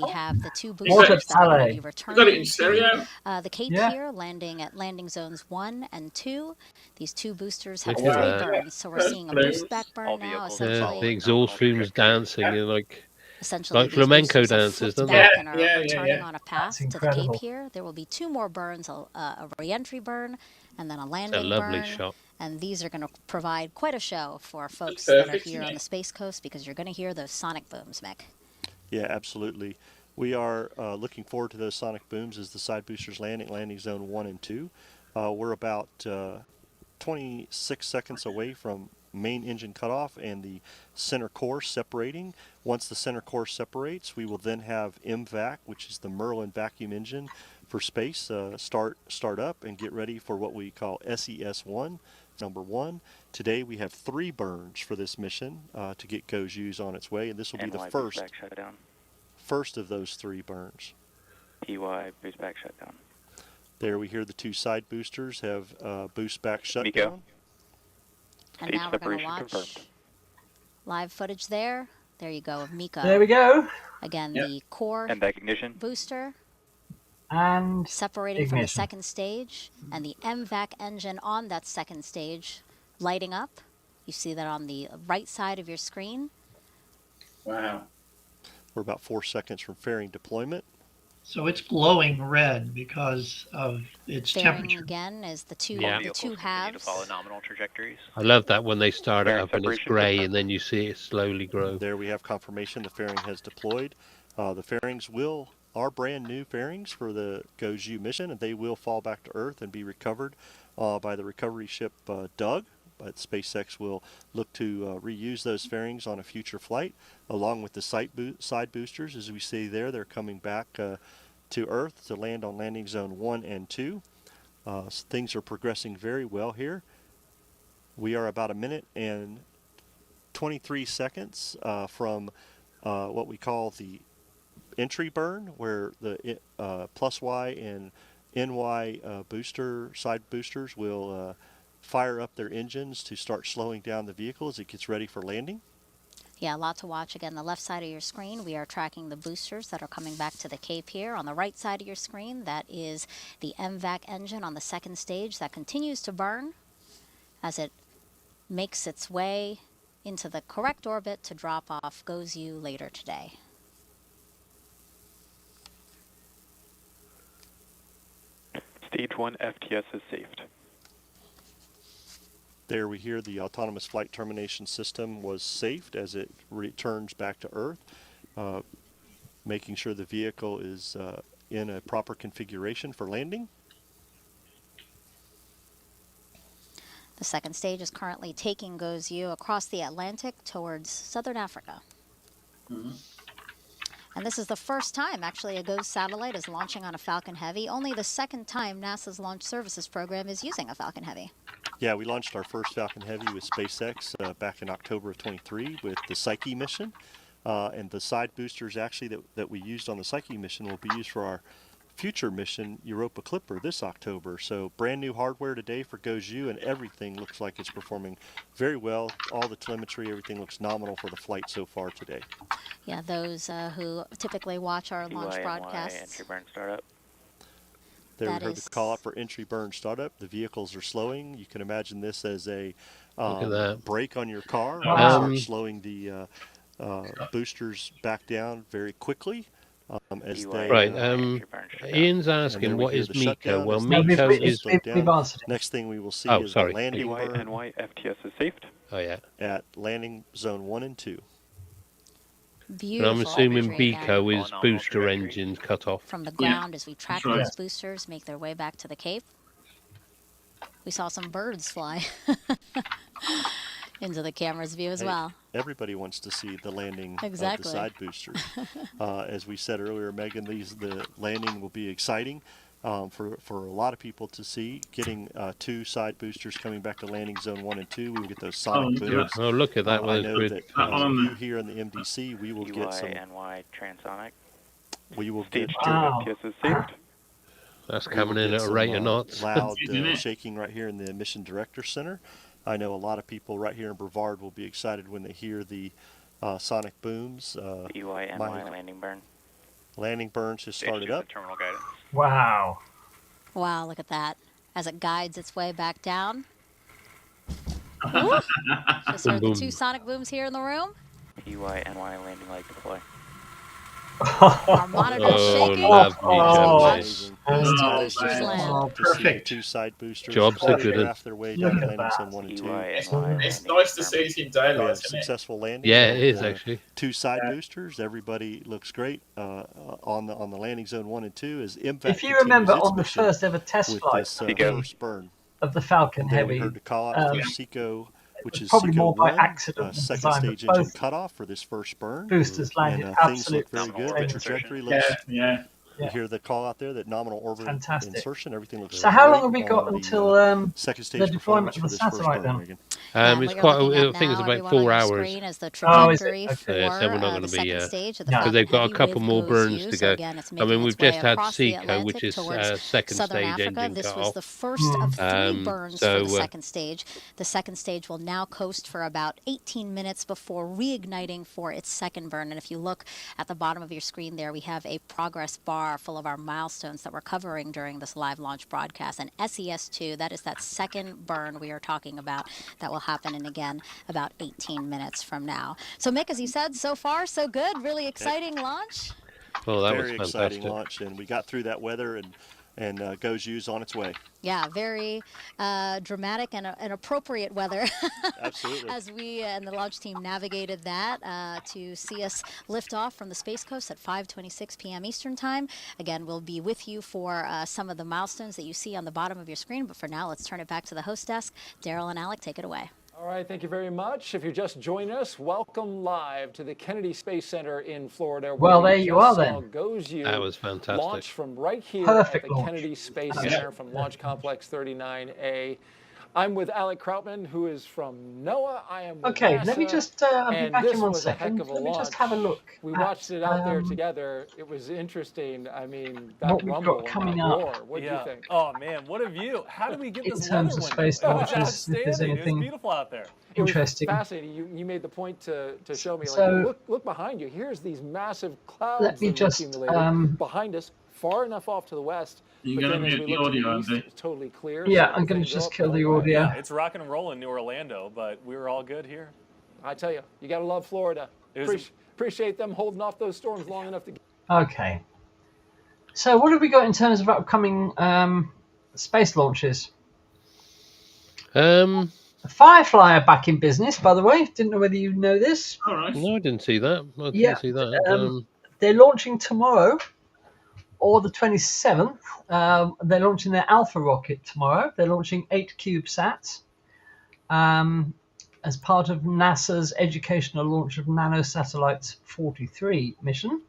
we have the two What a boosters that are going to tally. be You got it returning in to stereo. the Cape Yeah. here, landing at landing zones 1 and 2. These two boosters have Look three at that. burns, so we're Those seeing a balloons. boost back All burn now. vehicles Yeah, Essentially, the exhaust fumes dancing, Yeah. you know, like essentially like these flamenco boosters have dances, flipped don't they? back Yeah, and are yeah, yeah, returning yeah. on a path to the Cape incredible. here. There will be two more burns, a re-entry burn and then a It's a landing lovely burn. shot. And these are going to provide quite a show for folks It's that are perfect, here isn't on it? the Space Coast because you're going to hear those sonic booms, Mick. Yeah, absolutely. We are looking forward to those sonic booms as the side boosters land at landing zone 1 and 2. We're about 26 seconds away from main engine cutoff and the center core separating. Once the center core separates, we will then have MVAC, which is the Merlin vacuum engine for space, start up and get ready for what we call SES1, number 1. Today we have 3 burns for this mission to get GOES on its way, and this will be the NY first boost back shutdown. of those 3 burns. TY boost back shutdown. There we hear the 2 side boosters have boost back shutdown. And Stage now we're going to separation watch confirmed. live footage there. There you go of Miko. There we go. Again, Yep. the core And back ignition. booster And separating from the ignition. second stage, and the MVAC engine on that second stage lighting up. You see that on the right side of your screen. Wow. We're about 4 seconds from fairing deployment. So it's glowing red because of its Fairing temperature. again is the two Yeah. the Vehicles two continue to halves. follow nominal trajectories. I love that when they start it Fairing up and it's separation grey confirmed. and then you see it slowly grow. There we have confirmation the fairing has deployed. The fairings are brand new fairings for the GOES mission, and they will fall back to Earth and be recovered by the recovery ship Doug. But SpaceX will look to reuse those fairings on a future flight, along with the side boosters. As we see there, they're coming back to Earth to land on landing zone 1 and 2. So things are progressing very well here. We are about 1 minute and 23 seconds from what we call the entry burn, where the plus Y and NY side boosters will fire up their engines to start slowing down the vehicle as it gets ready for landing. Yeah, a lot to watch. Again, the left side of your screen, we are tracking the boosters that are coming back to the Cape here. On the right side of your screen, that is the MVAC engine on the second stage that continues to burn as it makes its way into the correct orbit to drop off GOES later today. Stage 1 FTS is saved. There we hear the autonomous flight termination system was saved as it returns back to Earth, making sure the vehicle is in a proper configuration for landing. The second stage is currently taking GOES across the Atlantic towards southern Africa. Mhm. And this is the first time, actually, a GOES satellite is launching on a Falcon Heavy. Only the second time NASA's Launch Services Program is using a Falcon Heavy. Yeah, we launched our first Falcon Heavy with SpaceX back in October of 23 with the Psyche mission. And the side boosters actually that we used on the Psyche mission will be used for our future mission, Europa Clipper, this October. So brand new hardware today for GOES, and everything looks like it's performing very well. All the telemetry, everything looks nominal for the flight so far today. Yeah, those who typically watch our launch TY, broadcasts. entry burn startup. There That we heard is- the call out for entry burn startup. The vehicles are slowing. You can imagine this as a Look at that. brake on your car. Wow. Start slowing the boosters back down very quickly as TY, they Right, entry burn shutdown. Ian's there asking we what hear is the Miko. shutdown Well, as the No, Miko boosters is... slow down. we've answered it. Next thing we will see Oh, is sorry. the landing TY, burn NY FTS is saved. Oh, yeah. at landing zone 1 and 2. And Beautiful I'm assuming imagery again Biko is On booster trajectory. engines cut off. from the ground as we track right. these boosters make their way back to the Cape. We saw some birds fly into the camera's view as Hey. well. everybody wants to see the landing of the Exactly. side boosters. As we said earlier, Megan, the landing will be exciting for a lot of people to see. Getting 2 side boosters coming back to landing zone 1 and 2, we will get those sonic booms. Oh, look at that! I know that on you there. here in the MDC, we will get some. UY transonic. We will Stage get 2 Wow. FPS is saved. That's we will coming in get at a some, rate of knots. loud Isn't it? shaking right here in the Mission Director Center. I know a lot of people right here in Brevard will be excited when they hear the sonic booms. UY my landing burn. landing burns has started up. Terminal guidance. Wow. Wow, look at that. As it guides its way back down. Ooh, just heard the Boom. 2 sonic booms here in the room. UY landing light deploy. Our monitor's Oh, shaking. lovely, Watch lovely. those 2 Oh, boosters nice. land. Oh, To see the perfect. 2 side boosters Jobs are good. choreograph their way Look down at landing that. zone 1 and 2. It's nice to see it in We daylight, have isn't it? successful landing. Yeah, of, it is actually. 2 side Yeah. boosters. Everybody looks great on the landing zone 1 and 2 as IMPACT If you remember continues its on the mission first ever test with flight this first burn. of the Falcon And then we Heavy, heard the call out for um, SECO, which is probably SECO more by 1, accident than second design, stage but engine both cutoff for this first burn. boosters landed And things absolutely look very good. The splendid. trajectory Yeah, looks. yeah. You hear the call out there that nominal orbit Fantastic. insertion. Everything looks. So how great long have we got on the, until second stage the deployment performance of for the this first satellite burn, then? Megan? And It's what you're quite. looking I at think it's now, about everyone on 4 your hours. screen, is the Oh, is it? trajectory Okay. for Yeah, so we're not the going to be second stage of the No. because Falcon they've got Heavy a couple with more burns GOES. to So go. again, it's I making mean, we've its way just had across the SECO, which Atlantic is towards second southern stage Africa. engine This cut was off. the first of 3 burns so, for the second stage. The second stage will now coast for about 18 minutes before reigniting for its second burn. And if you look at the bottom of your screen there, we have a progress bar full of our milestones that we're covering during this live launch broadcast. And SES-2, that is that second burn we are talking about that will happen in, again, about 18 minutes from now. So Mick, as you said, so far so good. Really exciting launch. Well, that was Very fantastic. exciting launch, and we got through that weather, and GOES on its way. Yeah, very dramatic and appropriate weather. Absolutely. As we and the launch team navigated that to see us lift off from the Space Coast at 5:26 p.m. Eastern Time. Again, we'll be with you for some of the milestones that you see on the bottom of your screen. But for now, let's turn it back to the host desk. Daryl and Alec, take it away. All right, thank you very much. If you're just joining us, welcome live to the Kennedy Space Center in Florida. Well, there you are then. That was fantastic. Launch from right here Perfect at the launch. Kennedy Space Center from Launch Complex 39A. I'm with Alec Krautman, who is from NOAA. I am with Okay, NASA, let me just I'll be and back this in one was a heck second. of a Let me just launch. have a look. We at, watched it out there together. It was interesting. I mean, that what we've rumble got and coming that up. roar. What do you think? Oh man, what a view! How did we get In this terms weather of window? space That was launches, if there's outstanding. It anything was beautiful out there. It was interesting. fascinating. You made the point to show me, So- like, look behind you. Here's these massive clouds Let me that have just, accumulated behind us, far enough off to the west. You're but going then to as we mute the look to audio, east, Andy. it's totally clear. Yeah, so I'm going everything to just up kill all the way. audio. Yeah, it's rocking and rolling New Orlando, but we were all good here. I tell you, you got to love Florida. It was Appreciate them holding off those storms long enough to get. Okay. So what have we got in terms of upcoming space launches? Firefly are back in business, by the way. Didn't know whether you know this. All right. No, I didn't see that. I didn't Yeah, see that. They're launching tomorrow, or the 27th. They're launching their Alpha rocket tomorrow. They're launching 8 CubeSats as part of NASA's educational launch of Nanosatellites 43 mission.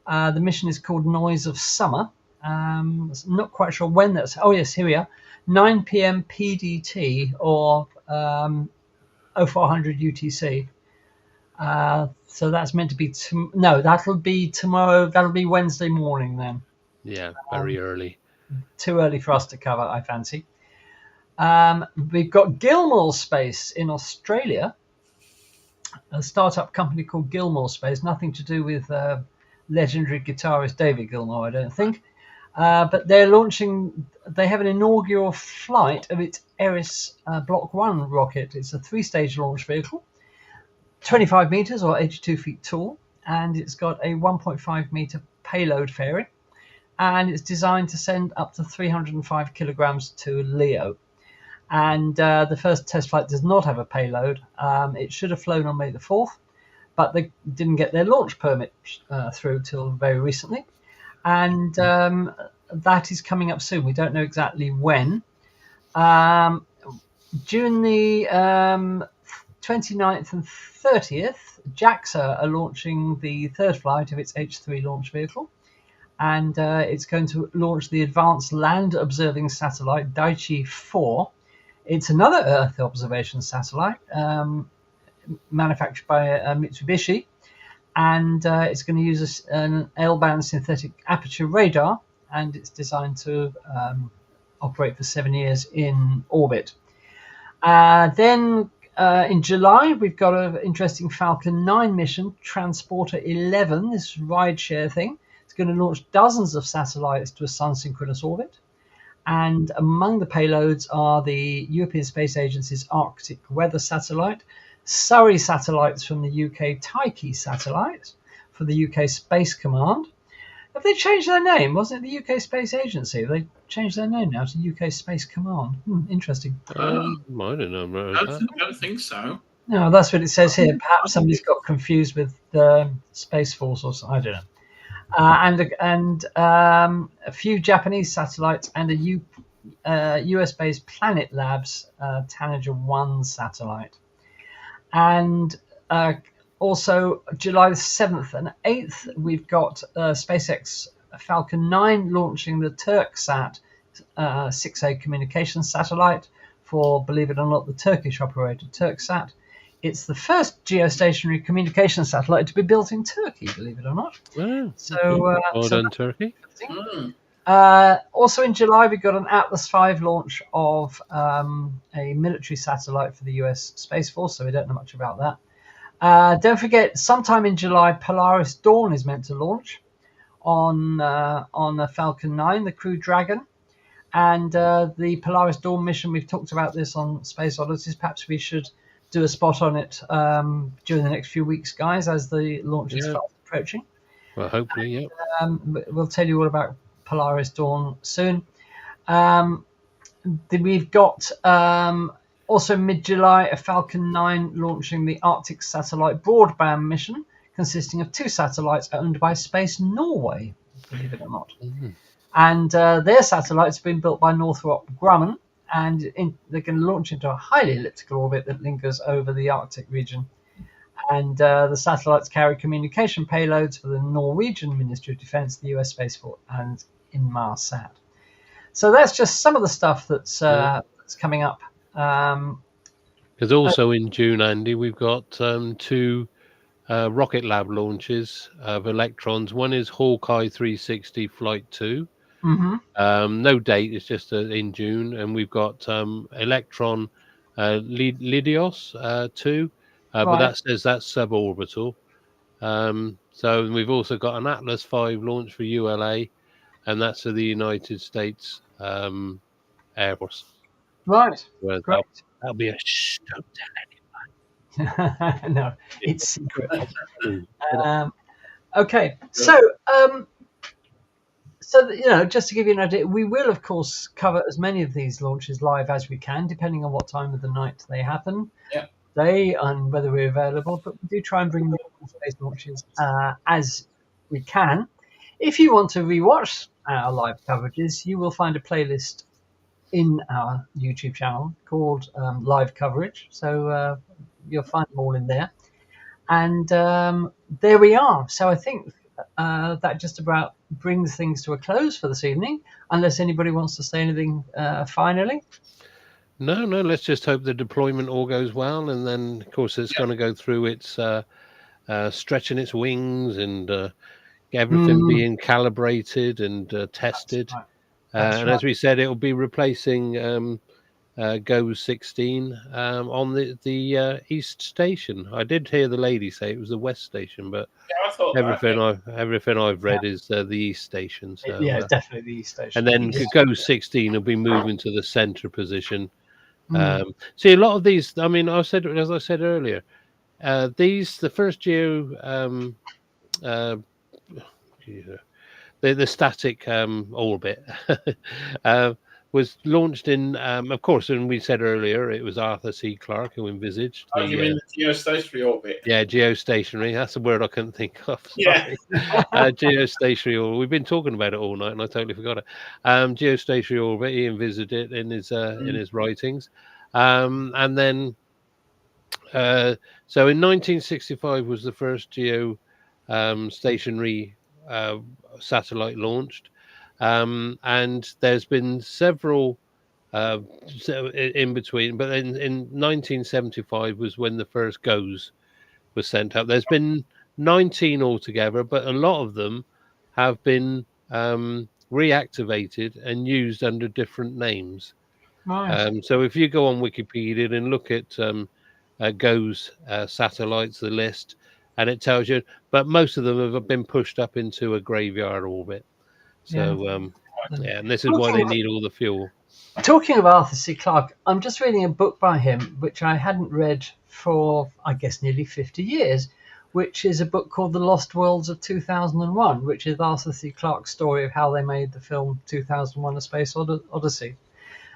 The mission is called Noise of Summer. Not quite sure when that's. Oh yes, here we are. 9 p.m. PDT or 0400 UTC. So that's meant to be no. That'll be tomorrow. That'll be Wednesday morning then. Yeah, very early. Too early for us to cover, I fancy. We've got Gilmore Space in Australia. A startup company called Gilmore Space. Nothing to do with legendary guitarist David Gilmour, I don't think. But they're launching. They have an inaugural flight of its Eris Block 1 rocket. It's a 3-stage launch vehicle, 25 meters or 82 feet tall, and it's got a 1.5 meter payload fairing, and it's designed to send up to 305 kilograms to LEO. And the first test flight does not have a payload. It should have flown on May the 4th, but they didn't get their launch permit through till very recently. And that is coming up soon. We don't know exactly when. During the 29th and 30th, JAXA are launching the third flight of its H3 launch vehicle. And it's going to launch the Advanced Land Observing Satellite, Daiichi 4. It's another Earth observation satellite manufactured by Mitsubishi. And it's going to use an L-band synthetic aperture radar, and it's designed to operate for 7 years in orbit. Then in July, we've got an interesting Falcon 9 mission, Transporter 11, this rideshare thing. It's going to launch dozens of satellites to a sun-synchronous orbit. And among the payloads are the European Space Agency's Arctic Weather Satellite, Surrey satellites from the UK Tyche satellite for the UK Space Command. Have they changed their name? Wasn't it the UK Space Agency? They changed their name now to UK Space Command. Interesting. I don't know. I don't think so. No, that's what it says here. Perhaps somebody's got confused with the Space Force or something. I don't know. And a few Japanese satellites and a US-based Planet Labs Tanager 1 satellite. And also July the 7th and 8th, we've got SpaceX Falcon 9 launching the TurkSat 6A communications satellite for, believe it or not, the Turkish operator TurkSat. It's the first geostationary communication satellite to be built in Turkey, believe it or not. Wow. So, well done, Turkey. Also in July, we got an Atlas V launch of a military satellite for the US Space Force, so we don't know much about that. Don't forget, sometime in July, Polaris Dawn is meant to launch on a Falcon 9, the Crew Dragon. And the Polaris Dawn mission, we've talked about this on Space Oddities. Perhaps we should do a spot on it during the next few weeks, guys, as the launch is fast approaching. Well, hopefully, yeah. We'll tell you all about Polaris Dawn soon. We've got also mid-July a Falcon 9 launching the Arctic Satellite Broadband mission, consisting of 2 satellites owned by Space Norway, believe it or not. And their satellites have been built by Northrop Grumman, and they're going to launch into a highly elliptical orbit that lingers over the Arctic region. And the satellites carry communication payloads for the Norwegian Ministry of Defense, the US Space Force, and Inmarsat. So that's just some of the stuff that's coming up. Because also in June, Andy, we've got 2 Rocket Lab launches of Electrons. One is Hawkeye 360 Flight 2. No date, it's just in June. And we've got Electron Lydios 2. But that says that's suborbital. So we've also got an Atlas V launch for ULA, and that's for the United States Air Force. Right. Well, Great. That'll be a don't tell anyone. No, it's secret. Okay, so just to give you an idea, we will of course cover as many of these launches live as we can, depending on what time of the night they happen. And whether we're available, but we do try and bring the space launches as we can. If you want to rewatch our live coverages, you will find a playlist in our YouTube channel called Live Coverage. So you'll find them all in there. And there we are. So I think that just about brings things to a close for this evening, unless anybody wants to say anything finally. No, let's just hope the deployment all goes well. And then, of course, it's going to go through its stretching its wings and everything being calibrated and tested. And as we said, it'll be replacing GOES 16 on the East Station. I did hear the lady say it was the West Station, but I thought everything I've read is the East Station. So, definitely the East Station. And then GOES 16 will be moving to the center position. See, a lot of these, I mean, as I said earlier, the first geo, the static orbit was launched in, of course, and we said earlier, it was Arthur C. Clarke who envisaged. You mean the geostationary orbit? Yeah, geostationary. That's a word I couldn't think of. Sorry. Geostationary orbit. We've been talking about it all night, and I totally forgot it. Geostationary orbit. He envisaged it in his writings, and then So in 1965 was the first stationary satellite launched, and there's been several in between. But in 1975 was when the first GOES was sent up. There's been 19 altogether, but a lot of them have been reactivated and used under different names. Right. So if you go on Wikipedia and look at GOES satellites, the list, and it tells you, but most of them have been pushed up into a graveyard orbit. So and this is why they need all the fuel. Talking of Arthur C. Clarke, I'm just reading a book by him, which I hadn't read for, I guess, nearly 50 years, which is a book called The Lost Worlds of 2001, which is Arthur C. Clarke's story of how they made the film 2001: A Space Odyssey.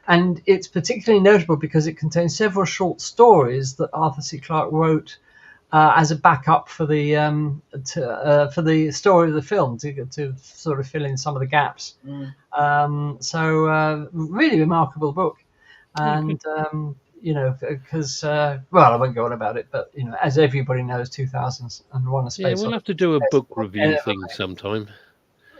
And it's particularly notable because it contains several short stories that Arthur C. Clarke wrote as a backup for the story of the film to sort of fill in some of the gaps. So really remarkable book, and because well, I won't go on about it, but as everybody knows, 2001: A Space Odyssey. We'll have to do a book review thing sometime.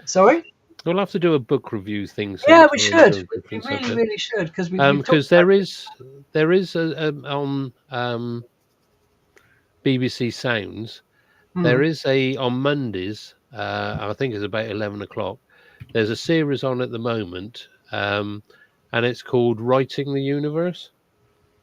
Sorry. We'll have to do a book review thing. Yeah, we should. We really should, because there is on BBC Sounds. There is on Mondays. I think it's about 11 o'clock. There's a series on at the moment, and it's called "Writing the Universe,"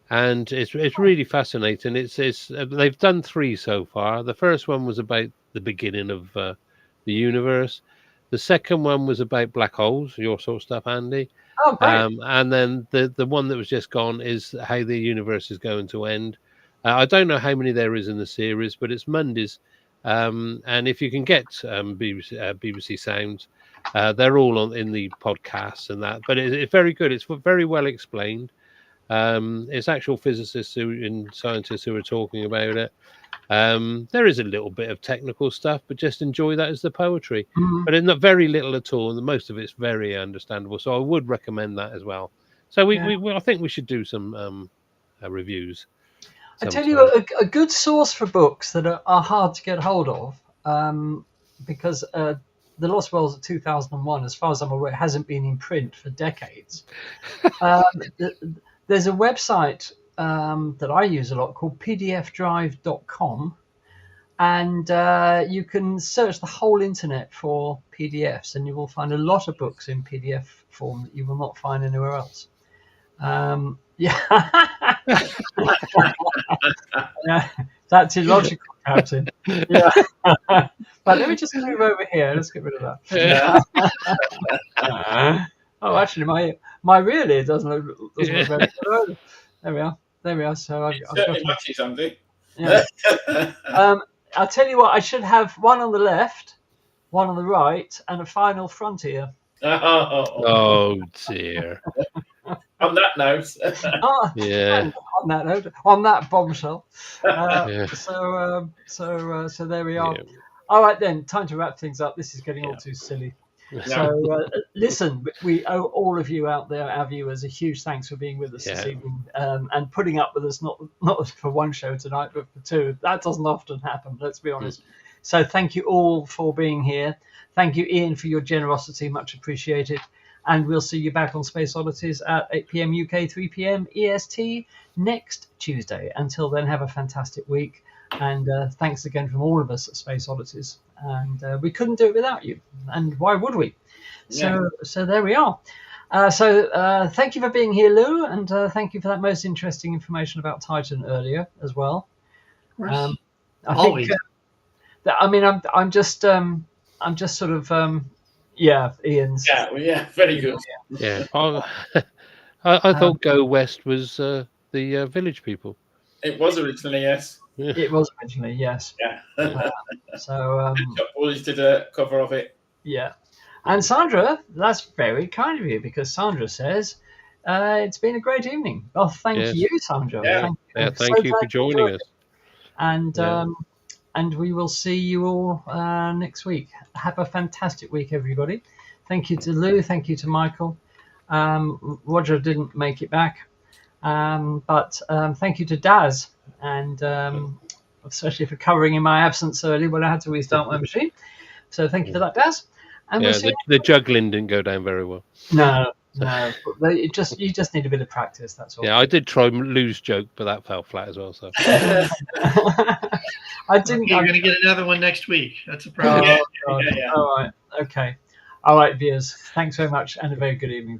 and it's really fascinating. It's they've done 3 so far. The first one was about the beginning of the universe. The second one was about black holes, your sort of stuff, Andy. Oh, great. And then the one that was just gone is how the universe is going to end. I don't know how many there is in the series, but it's Mondays. And if you can get BBC Sounds, they're all in the podcasts and that. But it's very good. It's very well explained. It's actual physicists and scientists who are talking about it. There is a little bit of technical stuff, but just enjoy that as the poetry. But in not very little at all, and most of it's very understandable. So I would recommend that as well. So I think we should do some reviews. I tell you, a good source for books that are hard to get hold of, because The Lost Worlds of 2001, as far as I'm aware, hasn't been in print for decades. There's a website that I use a lot called pdfdrive.com, and you can search the whole internet for PDFs, and you will find a lot of books in PDF form that you will not find anywhere else. Yeah, that's illogical, Captain. Yeah, but let me just move over here. Let's get rid of that. Oh, actually, my real ear doesn't look very good. There we are. There we are. So I've got matches, Andy. Yeah. I'll tell you what. I should have one on the left, one on the right, and a final frontier. Oh dear. On that note. Yeah. On that note, on that bombshell. So there we are. Yeah. All right then, time to wrap things up. This is getting all too silly. So listen, we owe all of you out there, our viewers, a huge thanks for being with us this evening, and putting up with us not for one show tonight, but for 2. That doesn't often happen, let's be honest. So thank you all for being here. Thank you, Ian, for your generosity, much appreciated. And we'll see you back on Space Oddities at 8 p.m. UK, 3 p.m. EST next Tuesday. Until then, have a fantastic week. And thanks again from all of us at Space Oddities. And we couldn't do it without you. And why would we? So there we are. So thank you for being here, Lou. And thank you for that most interesting information about Titan earlier as well. Always. I'm just sort of... Ian's. Yeah, very good. Yeah, I thought Go West was the village people. It was originally, yes. It was originally, yes. Yeah. Always did a cover of it. Yeah. And Sandra, that's very kind of you, because Sandra says it's been a great evening. Well, thank you, Sandra. Yeah. Thank you for joining us. And we will see you all next week. Have a fantastic week, everybody. Thank you to Lou. Thank you to Michael. Roger didn't make it back. But thank you to Daz, and especially for covering in my absence early when I had to restart my machine. So thank you for that, Daz. And Yeah, we'll see. the juggling didn't go down very well. No. You just need a bit of practice. That's all. Yeah, I did try lose joke, but that fell flat as well. So I didn't. You're going to get another one next week. That's a problem. Oh, God. All right. Okay. All right, viewers. Thanks very much, and a very good evening.